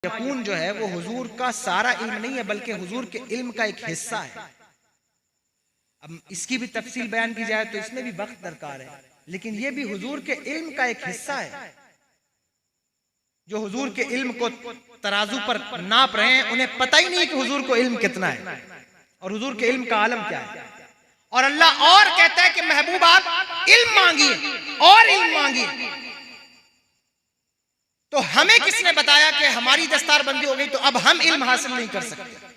यकून जो है वो हुजूर का सारा इल्म नहीं है, बल्कि हुजूर के इल्म का एक हिस्सा है। अब इसकी भी तफसील बयान की जाए तो इसमें भी वक्त दरकार है, लेकिन ये भी हुजूर के इल्म का एक हिस्सा है। जो हुजूर के इल्म को तराजू पर नाप रहे हैं, उन्हें पता ही नहीं कि हुजूर को इल्म कितना है और हुजूर के इल्म का आलम क्या है। और अल्लाह और कहता है कि महबूब आप इल्म मांगिए और इल्म मांगिए। तो हमें किसने बताया कि हमारी दस्तारबंदी हो गई तो अब हम इल्म हासिल नहीं कर सकते?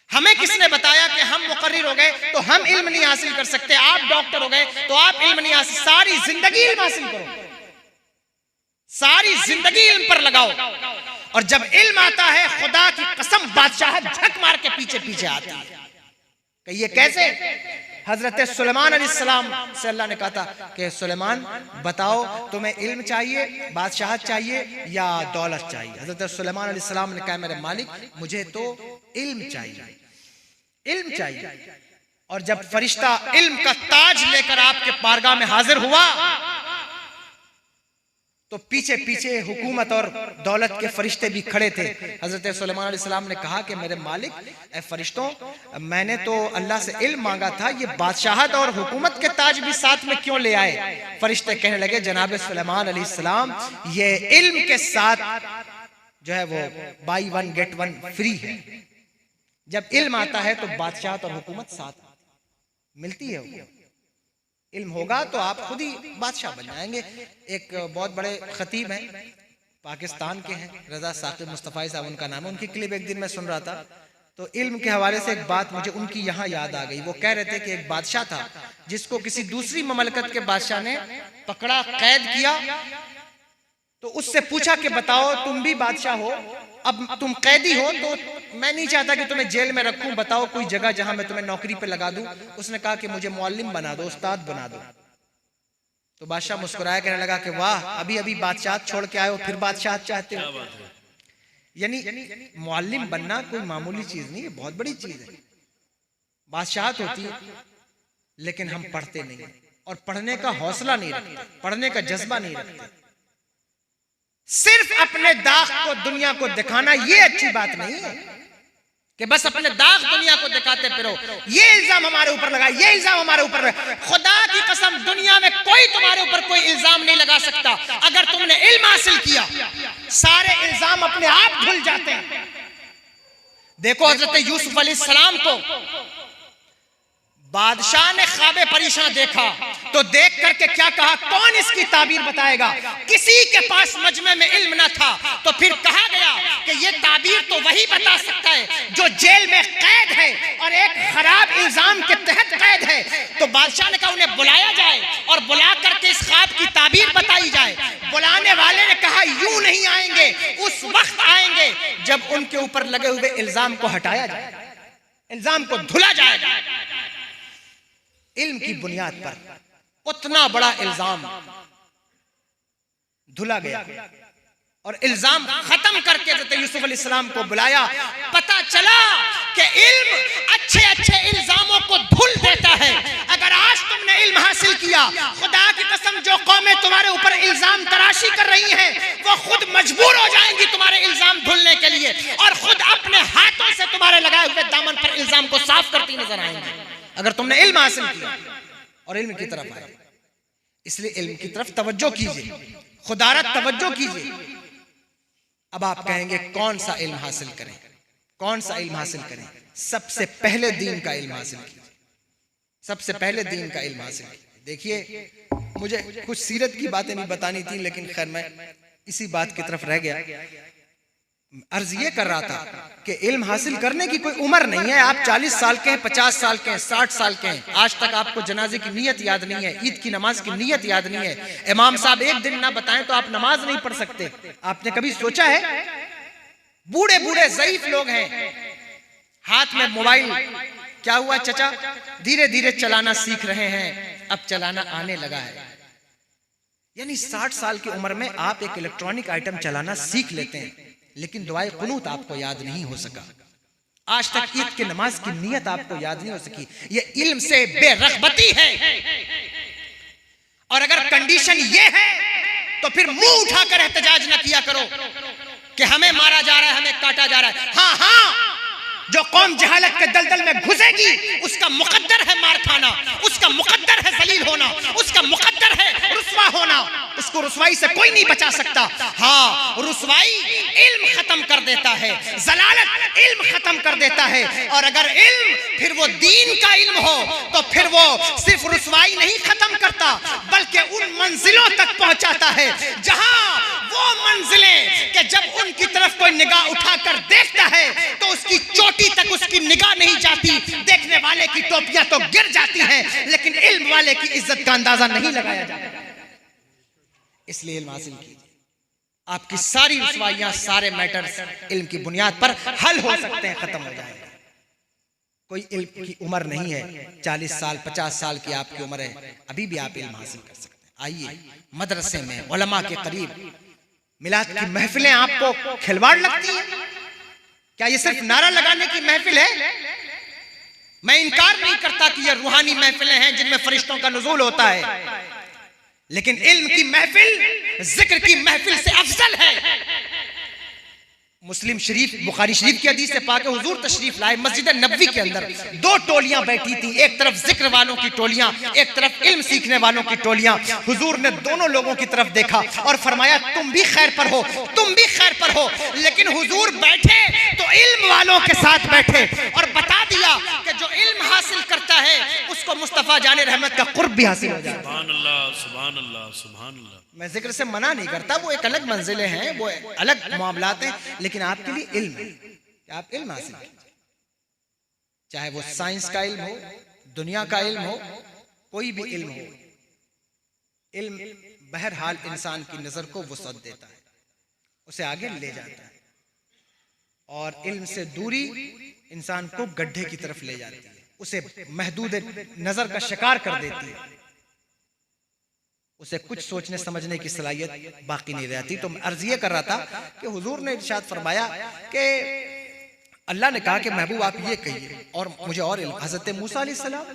हमें किसने बताया कि हम मुकर्रिर हो गए तो हम इल्म नहीं हासिल कर सकते? आप डॉक्टर हो गए तो आप इल्म नहीं हासिल, सारी जिंदगी इल्म हासिल करो, सारी जिंदगी इल्म पर लगाओ। और जब इल्म आता है, खुदा की कसम बादशाह झक मार के पीछे पीछे आती है। कि ये कैसे? हजरत सुलेमान अलैहिस्सलाम से अल्लाह ने कहा था कि सुलेमान बताओ तुम्हें इल्म चाहिए, बादशाहत चाहिए या दौलत चाहिए? हजरत सुलेमान अलैहिस्सलाम ने कहा मेरे मालिक मुझे तो इल्म चाहिए, इल्म चाहिए। और जब फरिश्ता इल्म का ताज लेकर आपके बारगाह में हाजिर हुआ तो पीछे पीछे हुकूमत और दौलत के फरिश्ते भी खड़े थे। हजरत सुलेमान अलैहिस्सलाम ने कहा कि मेरे मालिक ए फरिश्तों, मैंने तो अल्लाह से इल्म मांगा था, ये बादशाहत और हुकूमत के ताज भी साथ में क्यों ले आए? फरिश्ते कहने लगे जनाब सुलेमान अलैहिस्सलाम, ये इल्म के साथ जो है वो by one get one free है। जब इल्म आता है तो बादशाहत और हुकूमत साथ मिलती है। इल्म होगा तो आप खुद ही बादशाह बन जाएंगे। एक बहुत बड़े खतीब हैं, पाकिस्तान के हैं, रजा साकिब मुस्तफ़ा साहब उनका नाम है। उनकी क्लिप एक दिन मैं सुन रहा था तो इल्म के हवाले से एक बात मुझे उनकी यहाँ याद आ गई। वो कह रहे थे कि एक बादशाह था जिसको किसी दूसरी ममलकत के बादशाह ने पकड़ा, कैद किया, तो उससे पूछा कि बताओ तुम भी बादशाह हो, अब तुम कैदी हो, तो मैं नहीं चाहता कि तुम्हें जेल में रखूं, बताओ कोई जगह जहां मैं तुम्हें नौकरी पे लगा दूं। उसने कहा कि मुझे मुअल्लिम बना दो, उस्ताद बना दो। तो बादशाह मुस्कुराया, कहने लगा कि वाह, अभी अभी बादशाह छोड़ के आए हो फिर बादशाह चाहते हो। यानी मुअल्लिम बनना कोई मामूली चीज नहीं है, बहुत बड़ी चीज है। बादशाहत होती है लेकिन हम पढ़ते नहीं और पढ़ने का हौसला नहीं रखते, पढ़ने का जज्बा नहीं रखते। सिर्फ अपने दाग को दुनिया को दिखाना ये अच्छी बात नहीं है कि बस अपने दाग दुनिया को दिखाते फिरो। ये इल्जाम हमारे ऊपर लगा, ये इल्जाम हमारे ऊपर लगा। खुदा की कसम दुनिया में कोई तुम्हारे ऊपर कोई इल्जाम नहीं लगा सकता। अगर तुमने इल्म हासिल किया सारे इल्जाम अपने आप धुल जाते हैं। देखो हजरत यूसुफ अलैहिस्सलाम को बादशाह ने ख्वाबे परेशान देखा तो देख करके क्या कहा, कौन इसकी ताबीर बताएगा? किसी के पास मजमे में इल्म ना था। तो फिर कहा गया कि ये ताबीर तो वही बता सकता है जो जेल में कैद है और एक खराब इल्जाम के तहत कैद है। तो बादशाह ने कहा उन्हें बुलाया जाए और बुला करके इस ख्वाब की ताबीर बताई जाए। बुलाने वाले ने कहा यूं नहीं आएंगे, उस वक्त आएंगे जब उनके ऊपर लगे हुए इल्जाम को हटाया जाए, इल्जाम को धुला जाएगा। इल्म की बुनियाद पर उतना बड़ा इल्जाम धुला गया और इल्जाम खत्म करके हज़रत यूसुफ अलैहिस्सलाम को बुलाया। पता चला कि इल्म अच्छे अच्छे इल्जामों को धुल देता है। अगर आज तुमने इल्म हासिल किया, खुदा की कसम जो कौमें तुम्हारे ऊपर इल्जाम तराशी कर रही हैं वो खुद मजबूर हो जाएंगी तुम्हारे इल्जाम धुलने के लिए और खुद अपने हाथों से तुम्हारे लगाए हुए दामन पर इल्जाम को साफ करती नजर आएंगी अगर तुमने इल्म हासिल किया और इल्म की तरफ आए। इसलिए इल्म की तरफ तवज्जो कीजिए, खुदारत तवज्जो कीजिए। अब आप कहेंगे कौन सा इल्म हासिल करें, कौन सा इल्म हासिल करें? सबसे पहले दीन का इल्म हासिल कीजिए, सबसे पहले दीन का इल्म हासिल कीजिए। देखिए मुझे कुछ सीरत की बातें नहीं बतानी थी, लेकिन खैर मैं इसी बात की तरफ रह गया। अर्ज ये कर रहा था कि इल्म हासिल करने की कोई उम्र नहीं है। आप 40 साल के हैं, 50 साल के हैं, 60 साल के हैं, आज तक आपको जनाजे की नियत याद नहीं है, ईद की नमाज की नियत याद नहीं है, इमाम साहब एक दिन ना बताएं तो आप नमाज नहीं पढ़ सकते। आपने कभी सोचा है? बूढ़े बूढ़े ज़ईफ लोग हैं, हाथ में मोबाइल, क्या हुआ चचा? धीरे धीरे चलाना सीख रहे हैं, अब चलाना आने लगा है। यानी 60 साल की उम्र में आप एक इलेक्ट्रॉनिक आइटम चलाना सीख लेते हैं, लेकिन दुआए कुनूत आपको याद नहीं हो सका। आज तक ईद की नमाज की नियत आपको याद नहीं हो सकी। ये इल्म से बेरग़बती है। और अगर कंडीशन ये है तो फिर मुंह उठाकर एहतजाज न किया करो कि हमें मारा जा रहा है, हमें काटा जा रहा है। हाँ हाँ, जो कौम जहालत के दलदल में घुसेगी उसका मुकद्दर है मार खाना, उसका मुकद्दर है जलील होना, उसका मुकद्दर है रुस्वा होना। उसको रुस्वाई से कोई नहीं बचा सकता। हाँ, रुस्वाई इल्म खत्म कर देता है, जलालत इल्म खत्म कर देता है। और अगर इल्म फिर वो दीन का इल्म हो तो फिर वो सिर्फ रुस्वाई नहीं खत्म करता बल्कि उन मंजिलों तक पहुंचाता है जहां वो मंजिलें कि जब उनकी तरफ कोई निगाह उठाकर देखता है तो उसकी चोटी तक उसकी निगाह नहीं जाती, देखने वाले की टोपियां तो गिर जाती हैं, लेकिन इल्म वाले की इज्जत का अंदाजा नहीं लगाया जाता। इसलिए इल्म हासिल कीजिए, आपकी सारी रुसवाइयां, सारे मैटर्स इल्म की बुनियाद पर हल हो सकते हैं, खत्म हो जाएंगे। कोई इल्म की उम्र नहीं है, 40 साल 50 साल की आपकी उम्र है, अभी भी आप इल्म हासिल कर सकते हैं। आइए मदरसे में उलमा के करीब, मिलाद की महफिलें आपको खिलवाड़ लगती है? क्या ये सिर्फ नारा लगाने की महफिल है? मैं इनकार नहीं करता कि ये रूहानी महफिलें हैं जिनमें फरिश्तों का नुज़ूल होता है, लेकिन इल्म की महफिल जिक्र की महफिल से अफजल है। मुस्लिम शरीफ, बुखारी शरीफ की हदीस से पाके हुजूर तशरीफ लाए, मस्जिद नबवी के अंदर 2 टोलियां बैठी थी, एक तरफ जिक्र वालों की टोलियां, एक तरफ इल्म सीखने वालों की टोलियां। हुजूर ने दोनों लोगों की तरफ देखा और फरमाया तुम भी खैर पर हो, तुम भी खैर पर हो। लेकिन हुजूर बैठे तो इल्म वालों के साथ बैठे और बता दिया कि जो इल्म हासिल करता है उसको मुस्तफा जाने रहमत का कुर्ब भी हासिल हो जाता है। सुभान अल्लाह, सुभान अल्लाह, सुभान अल्लाह। मैं जिक्र से मना नहीं करता, वो एक अलग मंजिलें हैं, वो अलग मामलात हैं, लेकिन आपके लिए इल्म है कि आप इल्म हासिल कीजिए, चाहे वो साइंस का इल्म हो, दुनिया का इल्म हो, कोई भी इल्म हो। इल्म बहरहाल इंसान की नजर को वसअत देता है, उसे आगे ले जाता है, और इल्म से दूरी इंसान को गड्ढे की तरफ ले जाती है, उसे महदूद नजर का शिकार कर देती है, उसे कुछ सोचने समझने की सलाहियत बाकी नहीं रहती। तो मैं अर्ज ये कर रहा था कि हुजूर ने इरशाद फरमाया कि अल्लाह ने कहा कि महबूब आप ये कहिए और मुझे और इल्म। हजरत मूसा अलैहिस्सलाम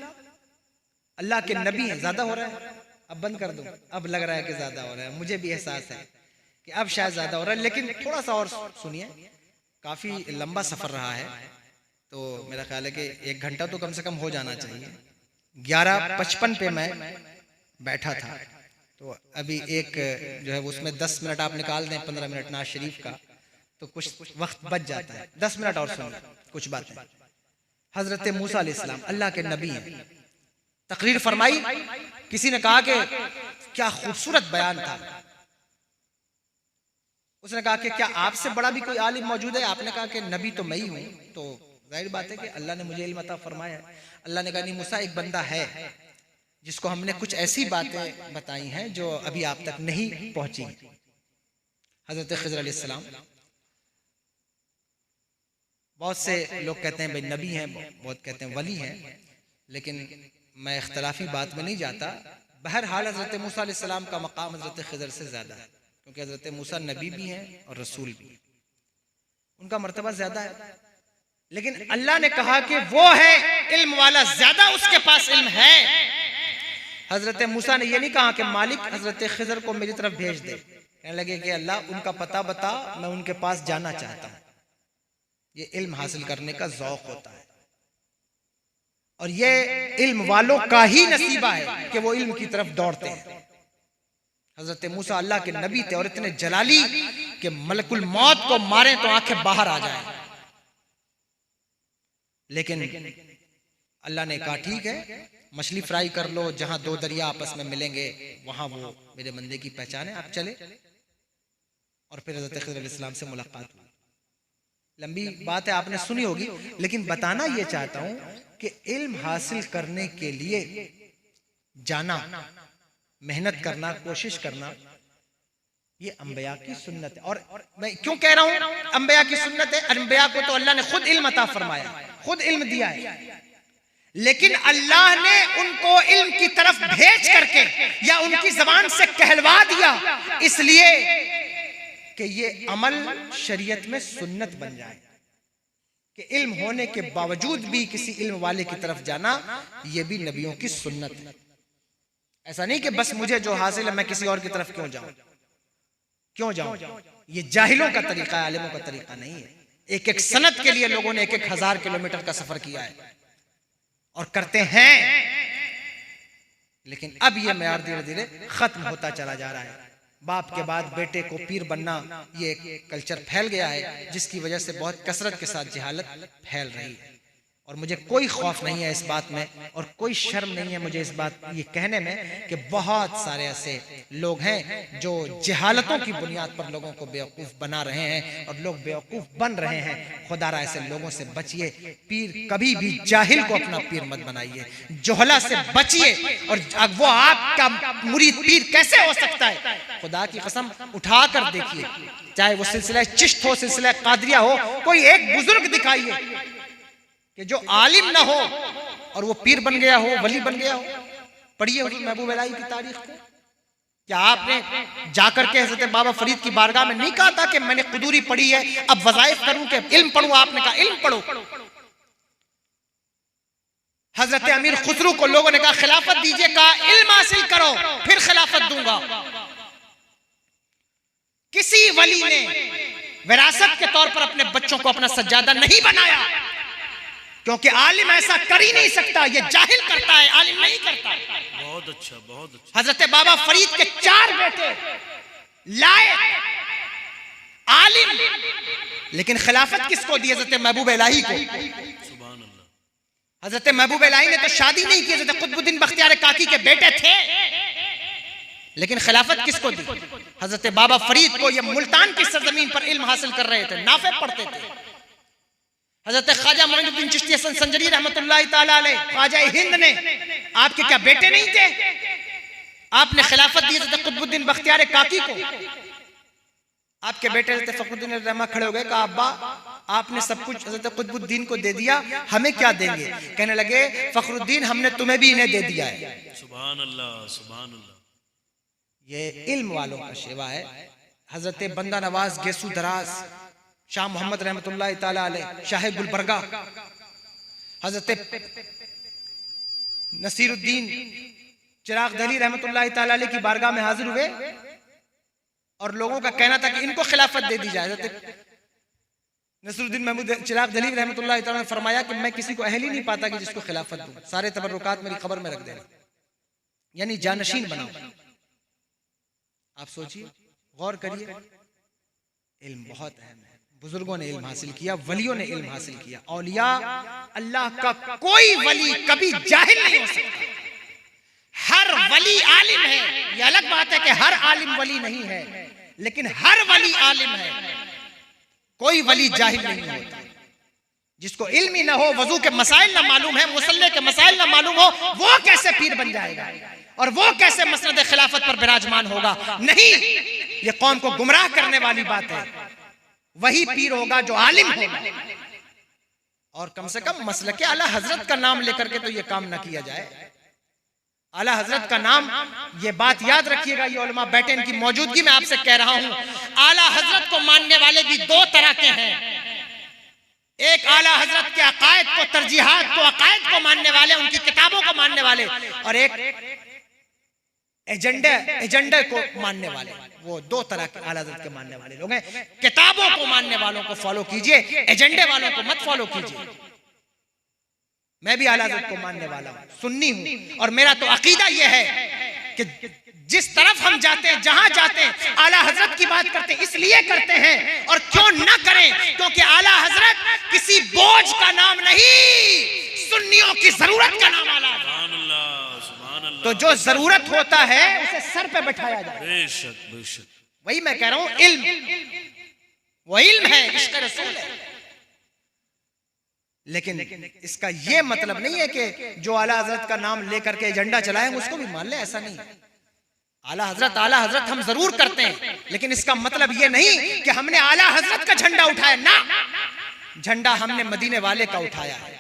अल्लाह के नबी हैं। ज्यादा हो रहा है, अब बंद कर दूं? अब लग रहा है कि ज्यादा हो रहा है, मुझे भी एहसास है कि अब शायद ज्यादा हो रहा है, लेकिन थोड़ा सा और सुनिए। काफी लंबा सफर रहा है, तो मेरा ख्याल है कि 1 घंटा तो कम से कम हो जाना चाहिए। 11:55 पे मैं बैठा था, तो अभी एक जो है उसमें 10 मिनट आप निकाल दें, 15 मिनट नाज शरीफ का, तो कुछ वक्त बच जाता है। 10 मिनट और सुनिए कुछ बातें। हजरत मूसा अलैहिस्सलाम अल्लाह के नबी हैं, तकरीर फरमाई। किसी ने कहा कि क्या खूबसूरत बयान था। उसने कहा कि क्या आपसे बड़ा भी कोई आलिम मौजूद है? आपने कहा कि नबी तो मैं ही हूं। तो जाहिर बात है कि अल्लाह ने मुझे इल्म अता फरमाया है। अल्लाह ने कहा नहीं मूसा, एक बंदा है जिसको हमने कुछ ऐसी बातें बताई हैं जो अभी आप तक नहीं पहुंची। हजरत खिज़र अलैहिस्सलाम, बहुत से लोग कहते हैं भाई नबी हैं, बहुत कहते हैं वली हैं, लेकिन मैं इख्तलाफी बात में नहीं जाता। बहरहाल हजरत मूसा अलैहिस्सलाम का मकाम हजरत खिज़र से ज्यादा है, क्योंकि हजरत मूसा नबी भी हैं और रसूल भी, उनका मर्तबा ज्यादा है। लेकिन अल्लाह ने कहा कि वो है इल्म वाला, ज्यादा उसके पास इल्म है। हजरत मूसा ने ये नहीं कहा कि मालिक हजरत खिज़र को मेरी तरफ भेज दे। कहने लगे कि अल्लाह उनका पता बता, मैं उनके पास जाना चाहता हूं। ये इल्म हासिल करने का ज़ौक़ होता है, और ये इल्म वालों का ही नसीबा है कि वो इल्म की तरफ दौड़ते हैं। हजरत मूसा अल्लाह के नबी थे और इतने जलाली कि मलकुल मौत को मारे तो आंखें बाहर आ जाएं, लेकिन अल्लाह ने कहा ठीक है, मछली फ्राई कर लो, जहां 2 दरिया आपस में मिलेंगे वहां वो मेरे बंदे की पहचान है, आप चले। और फिर हजरत खिज़र अलैहिस्सलाम से मुलाकात हुई। लंबी बात है, आपने सुनी होगी, लेकिन बताना यह चाहता हूं कि इल्म हासिल करने के लिए जाना, मेहनत करना, कोशिश करना, ये अंबिया की सुन्नत है। और मैं क्यों कह रहा हूं अंबिया की सुन्नत है? अंबिया को तो अल्लाह ने खुद इल्म अता फरमाया, खुद इल्म दिया है, लेकिन अल्लाह ने उनको इल्म की तरफ भेज करके या उनकी जबान से कहलवा दिया, इसलिए कि ये अमल शरीयत में सुन्नत बन जाए कि इल्म होने के बावजूद भी किसी इल्म वाले की तरफ जाना, ये भी नबियों की सुन्नत है। ऐसा नहीं कि बस मुझे जो हासिल है मैं किसी और की तरफ क्यों जाऊं। क्यों जाऊं? ये जाहिलों का तरीका है, आलिमों का तरीका नहीं है। एक एक सनद के लिए लोगों ने 1,000 किलोमीटर का सफर किया है और करते हैं, लेकिन अब ये मेयार धीरे धीरे खत्म होता चला जा रहा है। बाप के बाद बेटे को पीर बनना, ये कल्चर फैल गया है, जिसकी वजह से बहुत कसरत के साथ जहालत फैल रही है। और मुझे कोई खौफ नहीं है इस बात में और कोई शर्म नहीं है मुझे इस बात ये कहने में कि बहुत सारे ऐसे लोग हैं जो जहालतों की बुनियाद पर लोगों को बेवकूफ़ बना रहे हैं और लोग बेवकूफ़ बन रहे हैं। खुदारा ऐसे लोगों से बचिए। पीर कभी भी जाहिल को अपना पीर मत बनाइए, जोहला से बचिए। और वो आपका मुरीद पीर कैसे हो सकता है? खुदा की कसम उठा कर देखिए, चाहे वो सिलसिला चिश्त हो, सिलसिला कादरिया हो, कोई एक बुजुर्ग दिखाइए कि जो आलिम ना हो और वो पीर बन गया हो, वली बन गया हो। पढ़िए हुजूर महबूब इलाही की तारीख को। क्या आपने जाकर के हज़रत बाबा फरीद की बारगाह में नहीं कहा था कि मैंने कुदूरी पढ़ी है, अब वज़ाइफ करूं कि इल्म पढ़ूं? आपने कहा इल्म पढ़ो। हजरत अमीर खुसरू को लोगों ने कहा खिलाफत दीजिए, कहा इल्म हासिल करो फिर खिलाफत दूंगा। किसी वली ने विरासत के तौर पर अपने बच्चों को अपना सज्जादा नहीं बनाया, क्योंकि आलिम ऐसा कर ही नहीं सकता। ये जाहिल करता है, आलिम नहीं करता। बहुत अच्छा, बहुत अच्छा। हजरत बाबा फरीद के 4 बेटे लाए आलिम, लेकिन खिलाफत किसको दी? हजरत महबूब इलाही को। सुभान अल्लाह। हजरत महबूब इलाही ने तो शादी नहीं की, हजरत कुतुबुद्दीन बख्तियार काकी के बेटे थे, लेकिन खिलाफत किसको दी? हजरत बाबा फरीद को। ये मुल्तान की सरजमीन पर इल्म हासिल कर रहे थे, नाफे पढ़ते थे। हजरत ख्वाजा मोइनुद्दीन चिश्ती हसन संजरी रहमतुल्लाह ताला अलैह, ख्वाजा हिंद ने, आपके क्या बेटे नहीं थे? आपने खिलाफत दी हजरत कुतुबुद्दीन बख्तियार काकी को। आपके बेटे हजरत फखरुद्दीन रहमा खड़े हो गए, कहा अब्बा आपने सब कुछ हजरत कुतुबुद्दीन को दे दिया, हमें क्या देंगे? कहने लगे फखरुद्दीन हमने तुम्हें भी इन्हें दे दिया है। सुभान अल्लाह, सुभान अल्लाह। ये इल्म वालों का शेवा है। हजरत बंदा नवाज गेसू दराज शाह मोहम्मद रहमतुल्लाह ताला अलैह, शाह गुलबर्गा, हजरत नसीरुद्दीन चिराग दहली रहमतुल्लाह ताला अलैह की बारगाह में हाजिर हुए और लोगों का कहना था कि इनको खिलाफत दे दी जाए। हजरत नसीरुद्दीन महमूद चिराग दहली रहमतुल्लाह ताला ने फरमाया कि मैं किसी को अहल ही नहीं पाता कि जिसको खिलाफत दूं, सारे तबर्रुकात मेरी खबर में रख देना, यानी जानशीन बनाओ। आप सोचिए, गौर करिए, इल्म बहुत अहम है। बुजुर्गों ने इल्म हासिल किया, वलियों ने इल्म हासिल किया। औलिया, अल्लाह का कोई वली कभी जाहिल नहीं हो सकता। हर वली आलिम है। ये अलग बात है कि हर आलिम वली नहीं है, लेकिन हर वली आलिम है। कोई वली जाहिल नहीं होता। जिसको इल्म ही ना हो, वजू के मसाइल ना मालूम है, मुसल्ले के मसाइल ना मालूम हो, वो कैसे पीर बन जाएगा और वो कैसे मसनद खिलाफत पर विराजमान होगा? नहीं, ये कौम को गुमराह करने वाली बात है। वही पीर होगा जो आलिम होगा। और कम से कम मसलके आला हजरत का नाम लेकर के तो ये काम ना किया जाए। आला हजरत का नाम, ये बात याद रखिएगा, ये उलमा बैठे, इनकी मौजूदगी में आपसे कह रहा हूं, आला हजरत को मानने वाले भी 2 तरह के हैं। एक आला हजरत के अकायद को, तरजीहात को, अकायद को मानने वाले, उनकी किताबों को मानने वाले, और एक एजेंडे को मानने वाले। वो 2 तरह के आला हजरत के मानने वाले लोग हैं। किताबों को मानने वालों को फॉलो कीजिए, एजेंडे वालों को मत फॉलो कीजिए। मैं भी आला हजरत को मानने वाला हूं, सुन्नी हूं, और मेरा तो अकीदा यह है कि जिस तरफ हम जाते हैं, जहां जाते हैं, आला हजरत की बात करते हैं, इसलिए करते हैं, और क्यों ना करें, क्योंकि आला हजरत किसी बोझ का नाम नहीं, सुन्नियों की जरूरत का नाम आला हजरत। तो जो जरूरत होता है उसे सर पे बैठाया जाए। बेशक, बेशक। वही मैं कह रहा हूं, इल्म वो इल्म है, इश्क रसूल है। लेकिन इसका यह मतलब नहीं है कि जो आला हजरत का नाम लेकर के एजेंडा चलाएं उसको भी मान ले, ऐसा नहीं। आला हजरत हम जरूर करते हैं, लेकिन इसका मतलब यह नहीं कि हमने आला हजरत का झंडा उठाया ना। झंडा हमने मदीने वाले का उठाया है।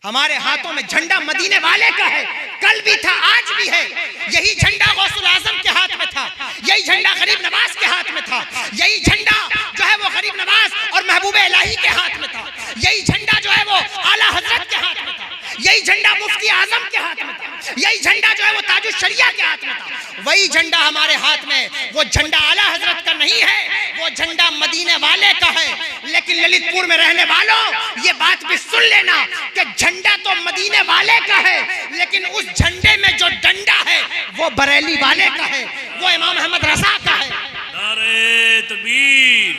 हमारे हाथों में झंडा मदीने वाले का है, कल भी था, आज भी है। यही झंडा गौसुल आजम के हाथ में था, यही झंडा गरीब नवाज के हाथ में था, यही झंडा जो है वो गरीब नवाज और महबूब इलाही के हाथ में था, यही झंडा जो है वो आला हजरत के हाथ में था। यही झंडा मुफ्ती आजम के हाथ में था, यही झंडा जो है वो ताजुश शरिया के हाथ में था, वही झंडा हमारे हाथ में। वो झंडा आला हजरत का नहीं है, वो झंडा मदीने वाले का है। लेकिन ललितपुर में रहने वालों, ये बात भी सुन लेना कि झंडा तो मदीने वाले का है, लेकिन उस झंडे में जो डंडा है वो बरेली वाले का है, वो इमाम अहमद रजा का है। नारे तकबीर,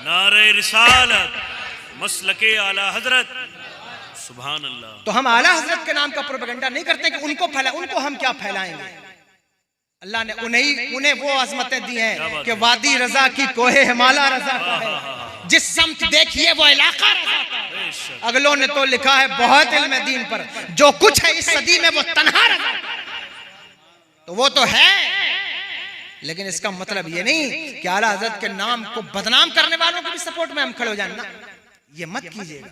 नारे रिसालत, मसलके आला हजरत, सुभान अल्लाह। तो हम आला हजरत के नाम का प्रोपेगेंडा नहीं करते कि उनको हम क्या फैलाएंगे। अल्लाह ने उन्हें वो अजमतें दी हैं कि वादी रजा की कोहे हिमाला रजा का है, जिस समत देखिए वो इलाका रजा का है। अगलों ने तो लिखा है बहुत इल्म दीन पर, जो कुछ है इस सदी में वो तन्हा रजा का है। तो वो तो है, लेकिन इसका मतलब ये नहीं कि आला हजरत के नाम को बदनाम करने वालों की भी सपोर्ट में हम खड़े हो जाए ना, ये मत कीजिएगा।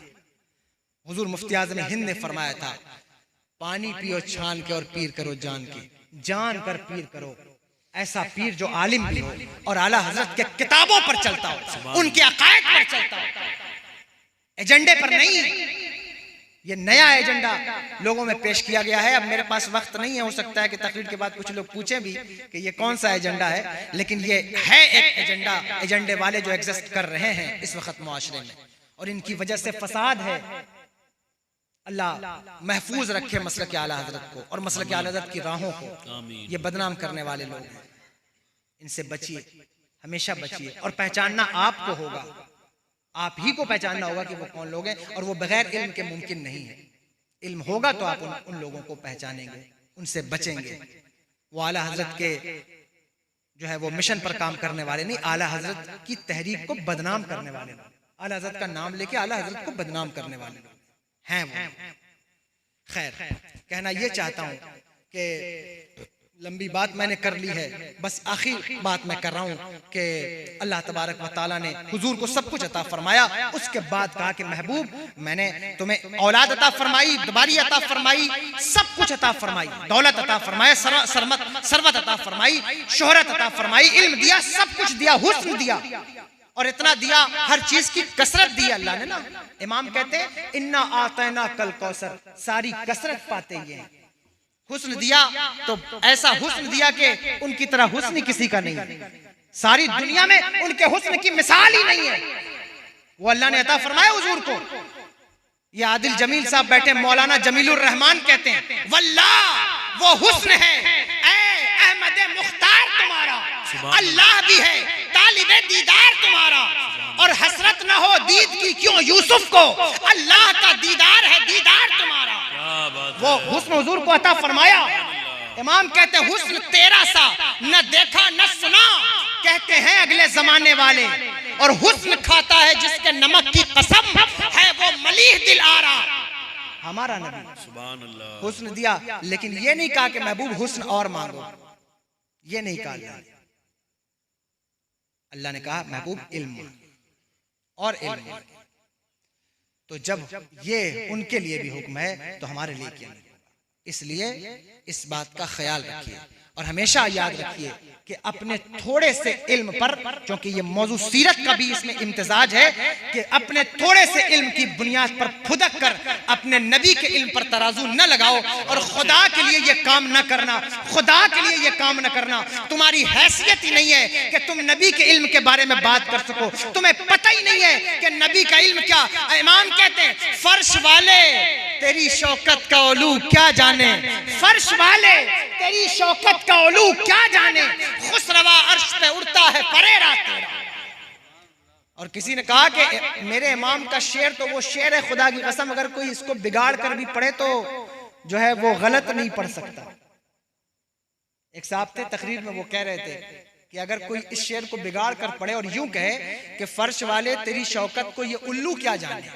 हुजूर मुफ्ती आज़म हिंद ने फरमाया था, पानी पियो छान के और पीर करो जान की, जान कर पीर करो। ऐसा पीर जो आलिम भी हो और आला हजरत के किताबों पर चलता हो, उनके अकायद पर चलता हो, एजेंडे पर नहीं। ये नया एजेंडा लोगों में पेश किया गया है। अब मेरे पास वक्त नहीं है, हो सकता है कि तकरीर के बाद कुछ लोग पूछें भी कि ये कौन सा एजेंडा है, लेकिन ये है एक एजेंडा, एजेंडे वाले जो एग्जिस्ट कर रहे हैं इस वक्त मुआशरे में, और इनकी वजह से फसाद है। अल्लाह महफूज रखे मसलक आला हजरत को और मसलक आला हजरत की राहों को। ये बदनाम करने वाले लोग हैं, इनसे बचिए, हमेशा बचिए। और पहचानना आपको होगा, आप ही को पहचानना होगा कि वो कौन लोग हैं, और वो बगैर इल्म के मुमकिन नहीं है। इल्म होगा तो आप उन लोगों को पहचानेंगे, उनसे बचेंगे। वो आला हजरत के जो है वो मिशन पर काम करने वाले नहीं, आला हजरत की तहरीक को बदनाम करने वाले, आला हजरत का नाम लेके आला हजरत को बदनाम करने वाले हैं वो। खैर, कहना ये चाहता हूं कि लंबी बात मैंने कर ली है, बस आखिर बात मैं कर रहा हूं कि अल्लाह तबारक व तआला ने हुजूर को सब कुछ अता फरमाया। उसके बाद कहा कि महबूब, मैंने तुम्हें औलाद अता फरमाई, दुबारी अता फरमाई, सब कुछ अता फरमाई, दौलत अता फरमाया, सरवत अता फरमाई, शोहरत अता फरमाई, इल्म दिया, सब कुछ दिया, हुस्न दिया, और इतना दिया, हर चीज की कसरत दी अल्लाह ने ना। इमाम कहते हैं, इन्ना आतैना कल कौसर, सारी कसरत पाते ही हैं। हुस्न दिया तो ऐसा हुस्न दिया कि उनकी तरह हुस्न किसी का नहीं है, सारी दुनिया में उनके हुस्न की मिसाल ही नहीं है। वो अल्लाह ने अता फरमाया हुजूर को। ये आदिल जमील साहब बैठे, मौलाना जमीलुर रहमान कहते हैं, वल्लाह वो हुस्न है ऐ अहमद मुख्तार तुम्हारा, अल्लाह भी है तालिबे दीदार तुम्हारा, और हसरत ना हो दीद की क्यों यूसुफ को, अल्लाह का दीदार है दीदार तुम्हारा। वो हुस्न हुजूर को अता फरमाया। इमाम कहते हैं, हुस्न तेरा सा न देखा न सुना, कहते हैं अगले जमाने वाले, और हुस्न खाता है जिसके नमक की कसम है वो मलीह दिल आरा। हमारा नबी सुभान अल्लाह हुस्न दिया, लेकिन ये नहीं कहा कि महबूब हुस्न और मांगो, ये नहीं कहा। अल्लाह ने कहा महबूब इल्म और इल्म। तो जब ये उनके लिए भी हुक्म है तो हमारे लिए क्या नहीं। इसलिए इस बात का ख्याल रखिए और हमेशा याद रखिए कि अपने थोड़े से इल्म पर, क्योंकि ये मौजू सीरत का भी इसमें इम्तिजाज है, कि अपने थोड़े से इल्म की बुनियाद पर फुदक कर अपने नबी के इल्म पर तराजू न लगाओ, और खुदा के लिए ये काम न करना, खुदा के लिए ये काम न करना। तुम्हारी हैसियत ही नहीं है कि तुम नबी के इल्म के बारे में बात कर सको, तुम्हें पता ही नहीं है कि नबी का इल्म क्या। इमाम कहते हैं, फर्श वाले तेरी शौकत का ओलू क्या जाने, फर्श वाले तेरी शौकत का ओलू क्या जाने, खुसरवा अर्श पे उड़ता है परेरा तेरा। और किसी ने कहा कि मेरे इमाम का शेर तो वो शेर है, खुदा की कसम अगर कोई इसको बिगाड़ कर भी पढ़े तो जो है वो गलत नहीं पढ़ सकता। एक साहब थे तकरीर में, वो कह रहे थे कि अगर कोई इस शेर को बिगाड़ कर पढ़े और यूं कहे कि फर्श वाले तेरी शौकत को ये उल्लू क्या जाने,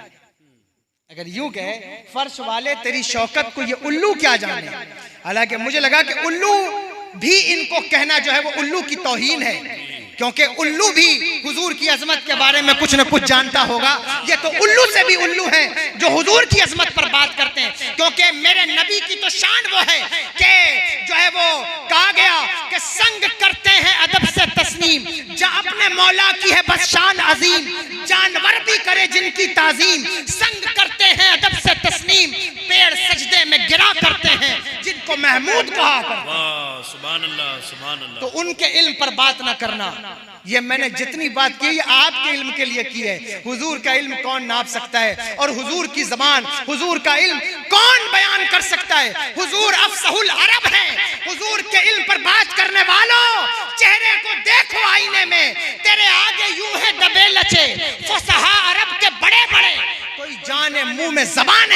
अगर यूं कहे फर्श वाले तेरी शौकत को ये उल्लू क्या जाने, हालांकि मुझे लगा कि उल्लू भी इनको कहना जो है वो उल्लू की तौहीन है, क्योंकि उल्लू भी हुजूर की अजमत के बारे में कुछ न कुछ जानता होगा। ये तो उल्लू से भी उल्लू हैं जो हुजूर की अजमत पर बात करते हैं, क्योंकि मेरे नबी की तो शान वो है कि जो है वो कहा गया कि संग करते हैं अदब से तस्नीम, जा अपने मौला की है बस शान अजीम, जानवर भी करे जिनकी ताजीम, संग करते हैं अदब से तस्नीम, पेड़ गिरा करते हैं, जिनको महमूद कहा करते हैं। वाह, सुभान अल्लाह, सुभान अल्लाह। तो उनके इल्म पर बात ना करना। ये मैंने जितनी बात की ये आपके इल्म के लिए की है। हुजूर का इल्म कौन नाप सकता है, और हुजूर की जबान, हुजूर का इल्म कौन बयान कर सकता है। हुजूर अफसहुल अरब है। हुजूर के इल्म पर बात करने वालों, चेहरे को देखो आईने में, तेरे आगे यूं है दबे लचे फसहा अरब के बड़े बड़े। कोई जाने मुंह में ज़बान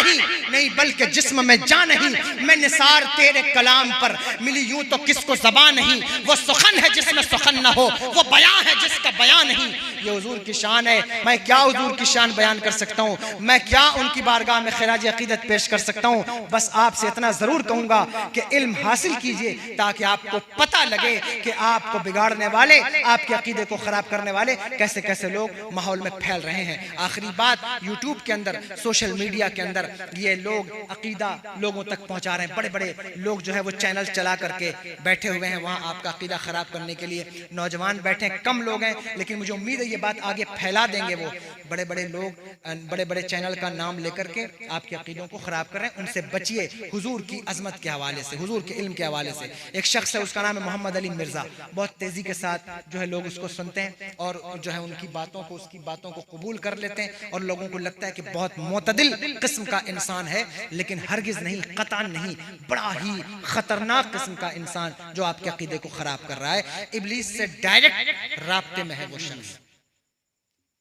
नहीं बल्कि जिस्म में जान नहीं। मैं निसार तेरे कलाम पर मिली यूं तो किसको ज़बान नहीं। वो सुखन है जिसमें सुखन ना हो, वो बयां है जिसका बयां नहीं। ये हुजूर की शान है। मैं क्या हुजूर की शान बयान कर सकता हूँ, मैं क्या उनकी बारगाह में खिराज अकीदत पेश कर सकता हूँ। बस आपसे इतना ज़रूर कहूँगा कि इल्म हासिल कीजिए ताकि आपको पता लगे कि आपको बिगाड़ने वाले, आपके अकीदे को ख़राब करने वाले कैसे कैसे लोग माहौल में फैल रहे हैं। आखिरी बात, यूट्यूब के अंदर, सोशल मीडिया के अंदर ये लोग अकीदा लोगों तक पहुंचा रहे हैं। बड़े बड़े लोग जो है वो चैनल चला करके बैठे हुए हैं, वहाँ आपका अकीदा ख़राब करने के लिए नौजवान बैठे हैं। कम लोग हैं लेकिन मुझे उम्मीद है ये बात आगे फैला देंगे। वो बड़े बड़े लोग बड़े बड़े चैनल का नाम लेकर के आपके अकीदों को ख़राब कर रहे हैं। उनसे बचिए हुजूर की अजमत के हवाले से, हुजूर के इल्म के हवाले से। एक शख्स है, उसका नाम है मोहम्मद अली मिर्ज़ा। बहुत तेज़ी के साथ जो है लोग उसको सुनते हैं और जो है उनकी बातों को, उसकी बातों को कबूल कर लेते हैं और लोगों को लगता है कि बहुत मोतदिल किस्म का इंसान है, लेकिन हरगिज नहीं, कतन नहीं, बड़ा ही खतरनाक किस्म का इंसान जो आपके अकीदे को खराब कर रहा है। इब्लीस से डायरेक्ट राब्ते में है वो शख्स,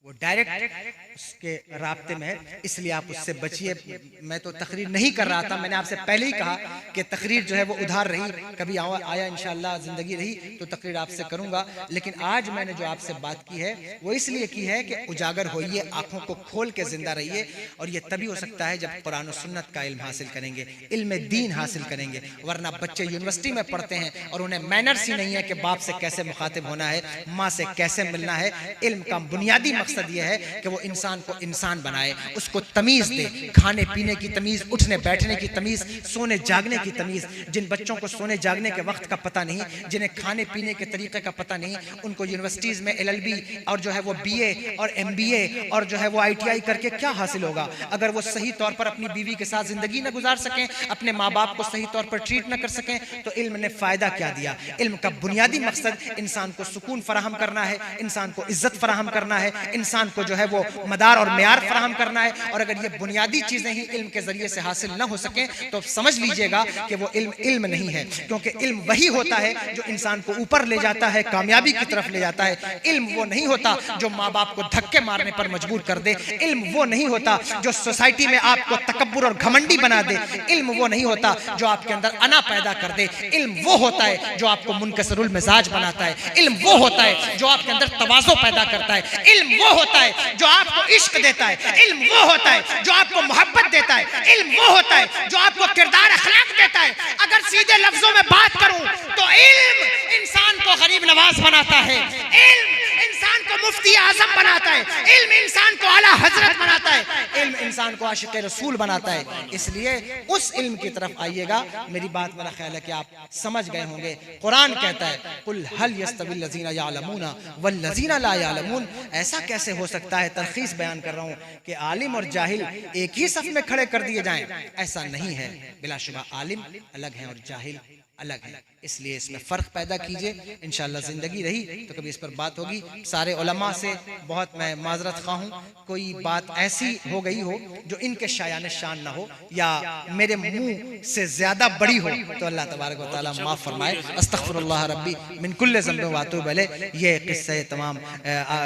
वो डायरेक्ट उसके राब्ते में है, इसलिए आप उससे बचिए। मैं तो तकरीर नहीं कर रहा था, मैंने आपसे पहले ही कहा कि तकरीर जो है वो उधार रही, कभी आया इंशाअल्लाह ज़िंदगी रही तो तकरीर आपसे करूंगा। लेकिन आज मैंने जो आपसे बात की है वो इसलिए की है कि उजागर होइए, आंखों को खोल के जिंदा रहिए। और ये तभी हो सकता है जब कुरान और सुन्नत का इल्म हासिल करेंगे, इल्म दीन हासिल करेंगे। वरना बच्चे यूनिवर्सिटी में पढ़ते हैं और उन्हें मैनर्स ही नहीं है कि बाप से कैसे मुखातिब होना है, माँ से कैसे मिलना है। इल्म का बुनियादी मकसद ये है कि वो इंसान को इंसान बनाए, उसको तमीज दे, खाने पीने की तमीज, उठने बैठने की तमीज, सोने जागने की तमीज। जिन बच्चों को सोने जागने के वक्त का पता नहीं, जिन्हें खाने पीने के तरीके का पता नहीं, उनको यूनिवर्सिटीज में LLB और जो है वो BA और MBA और जो है वो ITI करके क्या हासिल होगा अगर वो सही तौर पर अपनी बीवी के साथ जिंदगी न गुजार सकें, अपने माँ बाप को सही तौर पर ट्रीट न कर सकें, तो इल्म ने फायदा क्या दिया। इल्म का बुनियादी मकसद इंसान को सुकून फराहम करना है, इंसान को इज्जत फराहम करना है, इंसान को जो है वो मदार और मेयार फराहम करना है। और अगर ये बुनियादी चीजें ही इल्म के जरिए से हासिल न हो सके तो समझ लीजिएगा कि वो इल्म नहीं है। क्योंकि इल्म वही होता है जो इंसान को ऊपर ले जाता है, कामयाबी की तरफ ले जाता है। इल्म वो नहीं होता जो माँ बाप को धक्के मारने पर मजबूर कर दे। इल्म वो नहीं होता जो सोसाइटी में आपको तकब्बुर और घमंडी बना दे। इल्म वो नहीं होता जो आपके अंदर अना पैदा कर दे। इल्म वो होता है जो आपको मुनकसरुल मिजाज बनाता है। इल्म वो होता है जो आपके अंदर तवाज़ो पैदा करता है। इल्म वो होता है जो आपको इश्क देता है। इल्म वो होता है जो आपको मोहब्बत देता है। इल्म वो होता है जो आपको किरदार अखलाक देता है। अगर सीधे लफ्जों में बात करूं तो इल्म इंसान को गरीब नवाज बनाता है, इल्म इंसान को मुफ्ती आजम बनाता है, इल्म इंसान को आला हजरत बनाता है, इल्म इंसान को आशिक रसूल बनाता है। इसलिए उस इल्म की तरफ आइएगा। मेरी बात, मेरा ख्याल है कि आप समझ गए होंगे। कुरान कहता है कुल हल यस्तविल लज़ीना यालमूना वल लज़ीना ला यालमून। ऐसा कैसे हो सकता है, तरखीस बयान कर रहा हूं, कि आलिम और जाहिल एक ही सफ में खड़े कर दिए जाएं। ऐसा नहीं है। बिलाशुबा आलिम अलग है और जाहिल अलग है। इसलिए इसमें फ़र्क पैदा कीजिए। इंशाअल्लाह ज़िंदगी रही तो कभी इस पर बात होगी। सारे उलमा से बहुत मैं माजरत खा हूँ, कोई बात ऐसी हो गई हो जो इनके शायान शान ना हो या मेरे मुंह से ज़्यादा बड़ी हो तो अल्लाह तबारक व तआला माफ़ फरमाए। अस्तग़फिरुल्लाह रब्बी मिन कुल्लि ज़ंबिन व अतूबु इलैह। ये किस्सा तमाम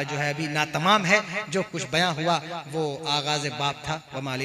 जो है अभी ना तमाम है। जो कुछ बयां हुआ वो आगाज़ बाब था। व माली